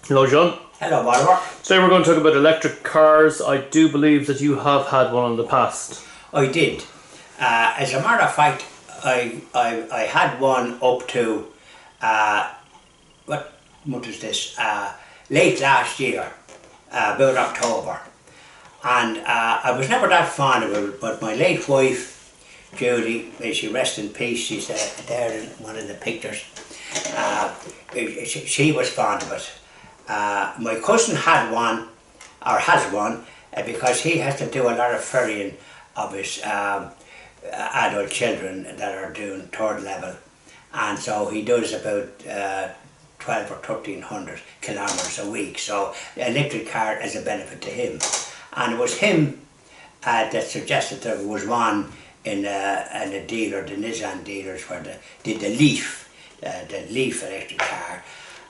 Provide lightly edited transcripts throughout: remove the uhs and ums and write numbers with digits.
Hello, John. Hello, Oliver. Today we're going to talk about electric cars. I do believe that you have had one in the past. I did. As a matter of fact, I had one up to, what month is this? Late last year, about October. And I was never that fond of it, but my late wife, Julie, may she rest in peace, she's there in one of the pictures, she was fond of it. My cousin had one, or has one, because he has to do a lot of ferrying of his adult children that are doing third level, and so he does about 12 or 1300 kilometres a week, so the electric car is a benefit to him. And it was him that suggested there was one in a dealer, the Nissan dealers, where they did the Leaf electric car.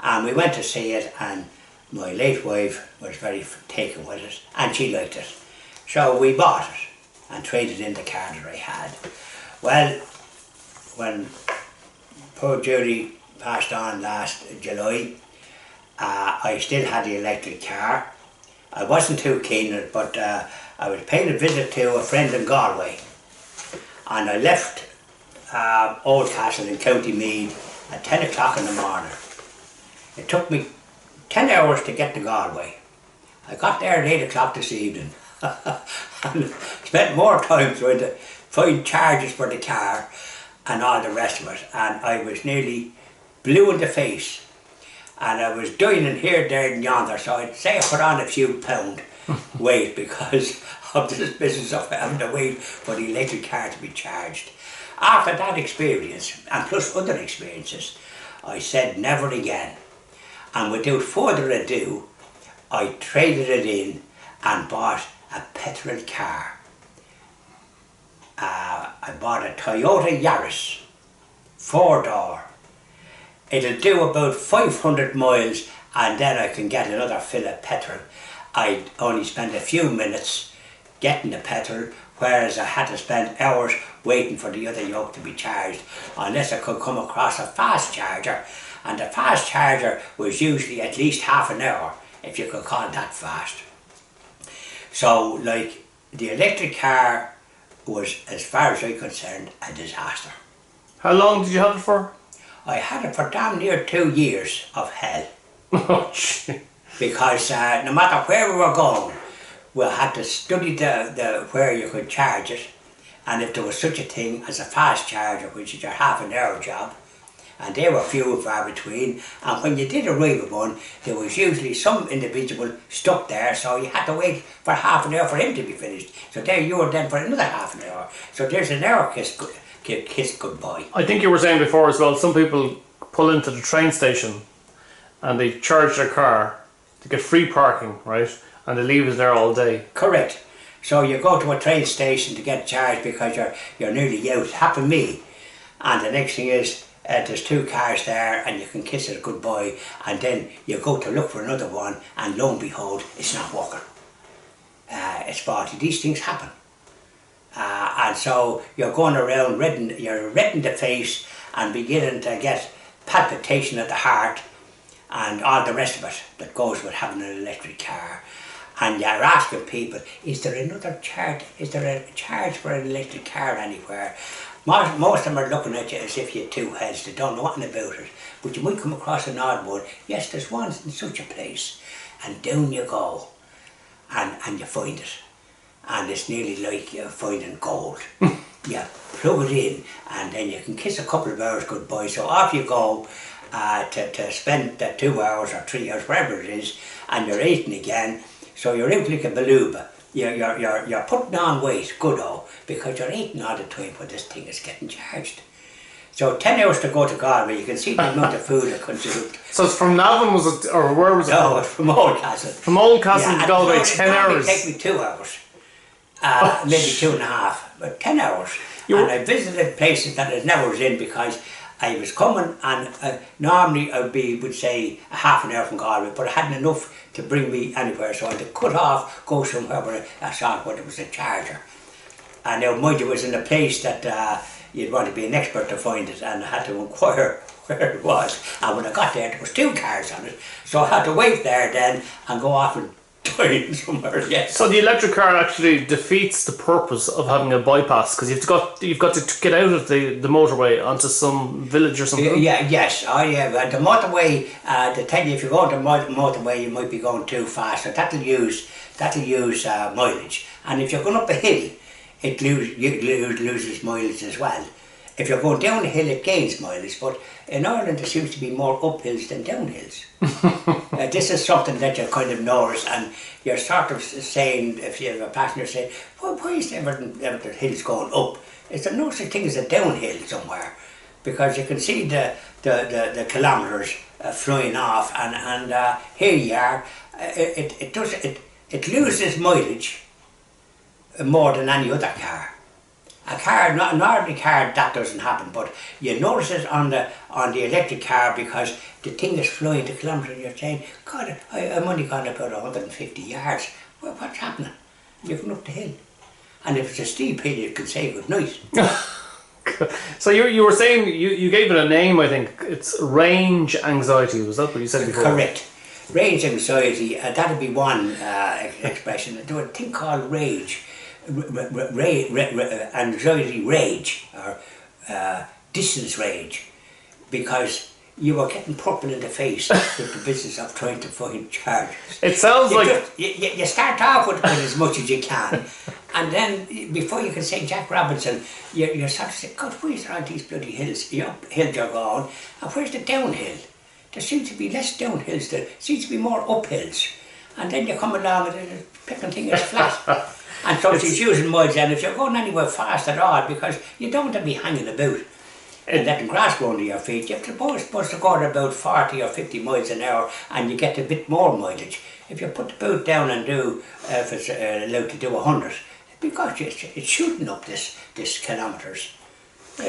And we went to see it, and my late wife was very taken with it, and she liked it. So we bought it and traded in the car that I had. Well, when poor Judy passed on last July, I still had the electric car. I wasn't too keen on it, but I was paying a visit to a friend in Galway, and I left Oldcastle in County Meath at 10 o'clock in the morning. It took me 10 hours to get to Galway. I got there at 8 o'clock this evening and spent more time trying to find charges for the car and all the rest of it, and I was nearly blue in the face, and I was dying in here, there and yonder, so I'd say I put on a few pound weight because of this business of having to wait for the electric car to be charged. After that experience, and plus other experiences, I said never again. And without further ado, I traded it in and bought a petrol car. I bought a Toyota Yaris, 4-door. It'll do about 500 miles, and then I can get another fill of petrol. I only spent a few minutes getting the petrol, whereas I had to spend hours waiting for the other yoke to be charged, unless I could come across a fast charger. And the fast charger was usually at least half an hour, if you could call that fast. So, like, the electric car was, as far as I'm concerned, a disaster. How long did you have it for? I had it for damn near 2 years of hell. Oh, gee. Because no matter where we were going, we had to study the where you could charge it, and if there was such a thing as a fast charger, which is your half an hour job, and they were few and far between, and when you did arrive at one, there was usually some individual stuck there, so you had to wait for half an hour for him to be finished. So there you were then for another half an hour. So there's an hour kiss goodbye. I think you were saying before as well, some people pull into the train station and they charge their car to get free parking, right? And they leave it there all day. Correct. So you go to a train station to get charged because you're nearly out. It happened to me. And the next thing is, there's 2 cars there and you can kiss it goodbye, and then you go to look for another one and lo and behold, it's not working. It's faulty. These things happen. And so you're going around you're red in the face and beginning to get palpitation of the heart and all the rest of it that goes with having an electric car. And you're asking people, is there another charge? Is there a charge for an electric car anywhere? Most of them are looking at you as if you had 2 heads. They don't know nothing about it. But you might come across an odd one. Yes, there's one in such a place. And down you go. And you find it. And it's nearly like you're finding gold. You plug it in, and then you can kiss a couple of hours goodbye. So off you go to spend 2 hours or 3 hours, wherever it is, and you're eating again. So you're out like a beluga. You're putting on weight, because you're eating all the time when this thing is getting charged. So 10 hours to go to Galway, you can see the amount of food I consumed. So it's from Navan, was it, or where was it? No, it's from Oldcastle. From Oldcastle to Galway, 10 hours. It take me 2 hours, maybe 2.5, but 10 hours. And I visited places that I never was in because I was coming, and normally I would say a half an hour from Galway, but I hadn't enough to bring me anywhere, so I had to cut off, go somewhere where I saw where there was a charger. And now, mind you, it was in a place that you'd want to be an expert to find it, and I had to inquire where it was. And when I got there was 2 cars on it, so I had to wait there then and go off and die somewhere else. So the electric car actually defeats the purpose of having a bypass, because you've got to get out of the motorway onto some village or something. Yes. The motorway. They tell you if you go on the motorway, you might be going too fast, so that'll use mileage. And if you're going up a hill, it loses mileage as well. If you're going down a hill, it gains mileage, but in Ireland there seems to be more uphills than downhills. This is something that you kind of notice, and you're sort of saying, if you have a passenger saying, well, why is everything the hills going up? Is there no such thing as a downhill somewhere? Because you can see the kilometres flying off, and here you are. It loses mileage more than any other car. An ordinary car, that doesn't happen, but you notice it on the electric car, because the thing is flying the kilometres. You're saying, God, I'm only gone about 150 yards. Well, what's happening? You're going up the hill, and if it's a steep hill, you can say good night. So you were saying you gave it a name. I think it's range anxiety. Was that what you said before? Correct. Range anxiety. That'd be one expression. There was a thing called rage. Anxiety rage, or distance rage, because you were getting purple in the face with the business of trying to find charges. It sounds like you start off with as much as you can, and then before you can say Jack Robinson, you start to say, God, where's all these bloody hills? The uphills are gone, and where's the downhill? There seems to be less downhills, there seems to be more uphills, and then you come along and the picking thing is flat. And so she's using miles, and if you're going anywhere fast at all, because you don't want to be hanging about and letting grass grow under your feet, you're supposed to go at about 40 or 50 miles an hour, and you get a bit more mileage. If you put the boot down and do, if it's allowed to do 100, because it's shooting up this kilometres.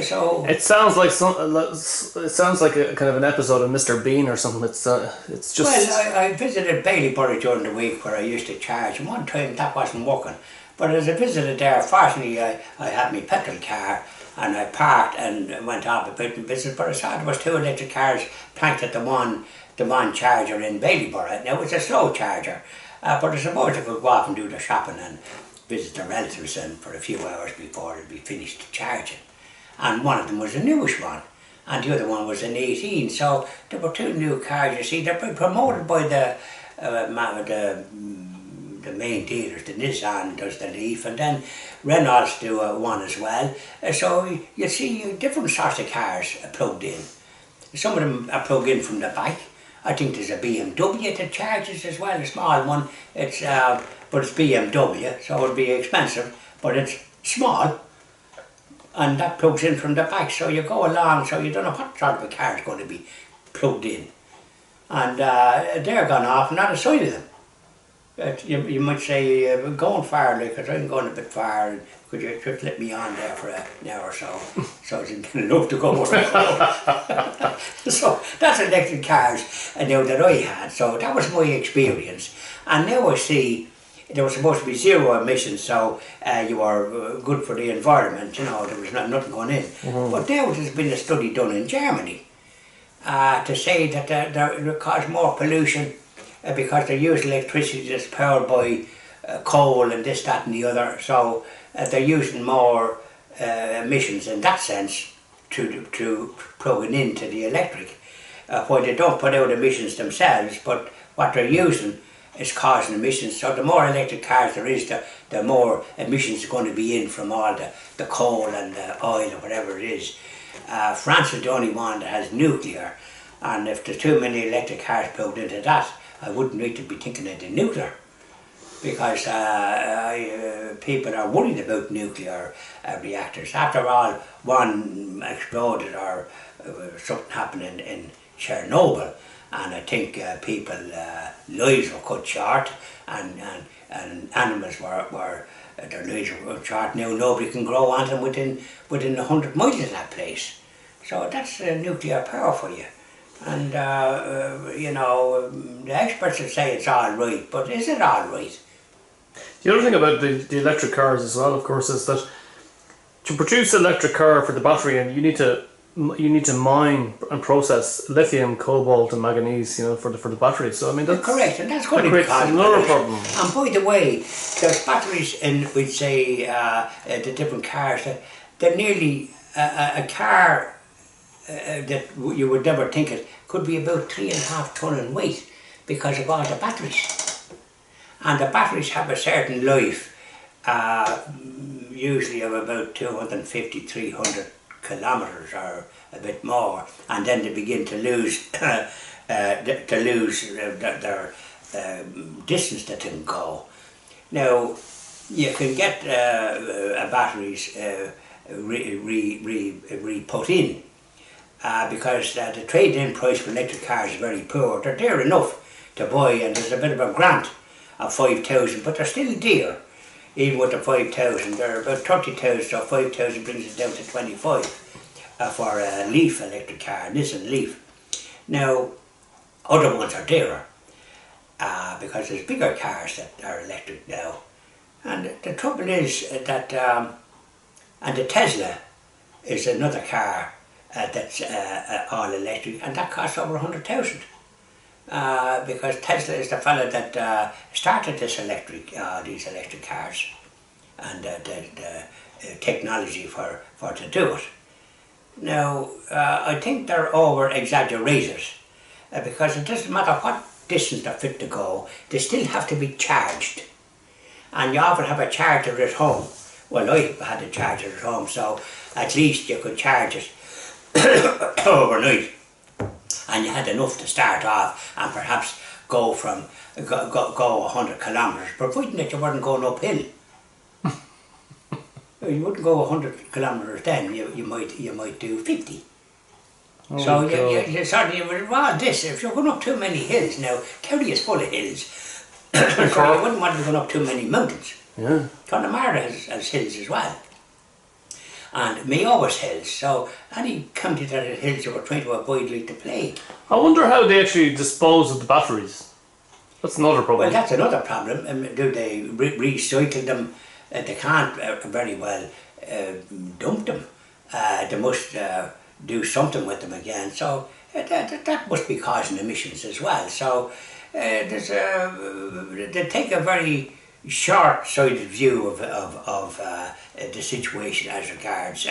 So it sounds like a kind of an episode of Mr. Bean or something. It's just. Well, I visited Ballyborough during the week, where I used to charge, and one time that wasn't working. But as I visited there, fortunately I had my petrol car, and I parked and went off about my business. But I saw there was 2 electric cars planked at the one charger in Ballyborough. Now it's a slow charger, but I suppose I could go off and do the shopping and visit the relatives and for a few hours before it'd be finished charging. And one of them was a newish one, and the other one was an 18. So there were 2 new cars. You see, they're promoted by the main dealers. The Nissan does the Leaf, and then Renault's do one as well. So you see different sorts of cars plugged in. Some of them are plugged in from the back. I think there's a BMW that charges as well, a small one. It's but it's BMW, so it'll be expensive, but it's small. And that plugs in from the back, so you go along, so you don't know what sort of a car is going to be plugged in. And they're gone off, not a sight of them. You might say, going far, like, because I'm going a bit far, and could you just let me on there for an hour or so, so I didn't get enough to go around. So that's electric cars now that I had, so that was my experience. And now I see there was supposed to be 0 emissions, so you were good for the environment, you know, there was nothing going in. But now there's been a study done in Germany to say that they cause more pollution because they use electricity that's powered by coal and this, that and the other, so they're using more emissions in that sense to plugging into the electric. Why they don't put out emissions themselves, but what they're using is causing emissions. So the more electric cars there is, the more emissions are going to be in from all the coal and the oil or whatever it is. France is the only one that has nuclear, and if there's too many electric cars plugged into that, I wouldn't need to be thinking of the nuclear, because people are worried about nuclear reactors. After all, one exploded or something happened in Chernobyl, and I think people lives were cut short, and animals were their lives were cut short. Now nobody can grow on them within 100 miles of that place. So that's nuclear power for you. And you know, the experts will say it's all right, but is it all right? The other thing about the electric cars as well, of course, is that to produce an electric car for the battery, and you need to mine and process lithium, cobalt, and manganese, for the battery. So I mean that's correct, and that's going to creates cause another problem. And by the way, there's batteries in, we'd say, the different cars. They're nearly a car that you would never think it could be about 3.5 ton in weight because of all the batteries. And the batteries have a certain life, usually of about 250, 300 kilometres or a bit more, and then they begin to lose their distance that they can go. Now, you can get batteries re-put in because the trade-in price for electric cars is very poor. They're dear enough to buy, and there's a bit of a grant of 5,000, but they're still dear. Even with the 5,000, they're about 30,000, so 5,000 brings it down to 25 for a Leaf electric car, Nissan Leaf. Now, other ones are dearer because there's bigger cars that are electric now. And the trouble is that, and the Tesla is another car that's all electric, and that costs over 100,000. Because Tesla is the fella that started these electric cars and the technology for to do it. Now, I think they're over exaggerated because it doesn't matter what distance they're fit to go, they still have to be charged. And you often have a charger at home. Well, I had a charger at home, so at least you could charge it overnight. And you had enough to start off and perhaps go 100 kilometres, providing that you weren't going uphill. You wouldn't go 100 kilometres then, you might do 50. Oh, so you sort of, well, if you're going up too many hills now, Kerry is full of hills, so you wouldn't want to be going up too many mountains. Yeah. Connemara has hills as well. And Mayo has hills, so any county that has hills you were trying to avoid like the plague. I wonder how they actually dispose of the batteries. That's another problem. Well, that's another problem. Do they recycle them? They can't very well dump them. They must do something with them again. So that must be causing emissions as well. So they take a very short-sighted view of the situation as regards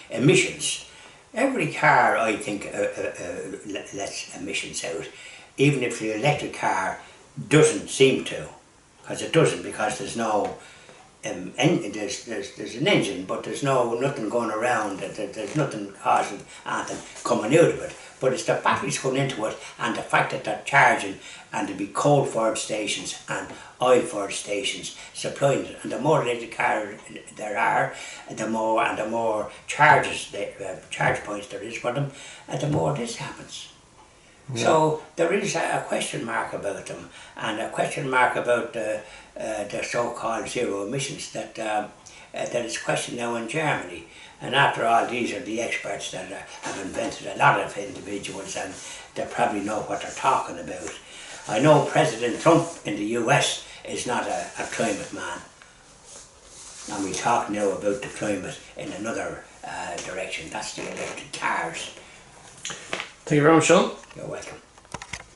emissions. Every car, I think, lets emissions out, even if the electric car doesn't seem to, because it doesn't, because there's no there's an engine, but there's nothing going around. There's nothing causing anything coming out of it. But it's the batteries going into it, and the fact that they're charging, and there'll be coal-fired stations and oil-fired stations supplying it. And the more electric cars there are, the more charge points there is for them, and the more this happens. Yeah. So there is a question mark about them, and a question mark about the so-called zero emissions that is questioned now in Germany. And after all, these are the experts that have invented a lot of individuals, and they probably know what they're talking about. I know President Trump in the US is not a climate man, and we talk now about the climate in another direction. That's the electric cars. Thank you very much, Sean. You're welcome.